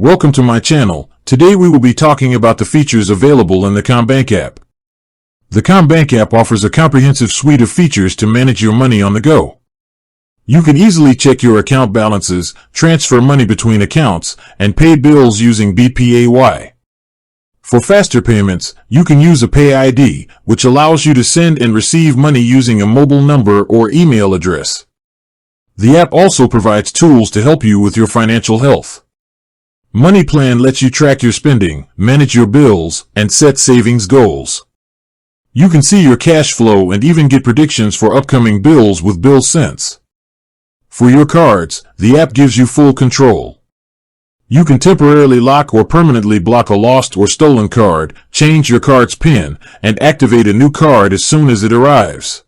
Welcome to my channel. Today we will be talking about the features available in the CommBank app. The CommBank app offers a comprehensive suite of features to manage your money on the go. You can easily check your account balances, transfer money between accounts, and pay bills using BPAY. For faster payments, you can use a Pay ID, which allows you to send and receive money using a mobile number or email address. The app also provides tools to help you with your financial health. Money Plan lets you track your spending, manage your bills, and set savings goals. You can see your cash flow and even get predictions for upcoming bills with Bill Sense. For your cards, the app gives you full control. You can temporarily lock or permanently block a lost or stolen card, change your card's PIN, and activate a new card as soon as it arrives.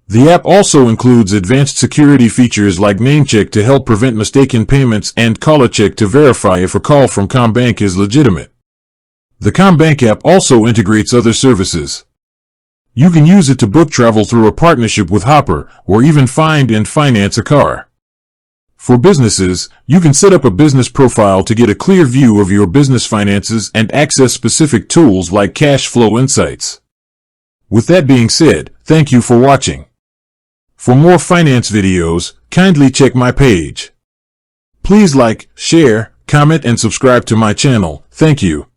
The app also includes advanced security features like name check to help prevent mistaken payments and caller check to verify if a call from CommBank is legitimate. The CommBank app also integrates other services. You can use it to book travel through a partnership with Hopper, or even find and finance a car. For businesses, you can set up a business profile to get a clear view of your business finances and access specific tools like cash flow insights. With that being said, thank you for watching. For more finance videos, kindly check my page. Please like, share, comment, and subscribe to my channel. Thank you.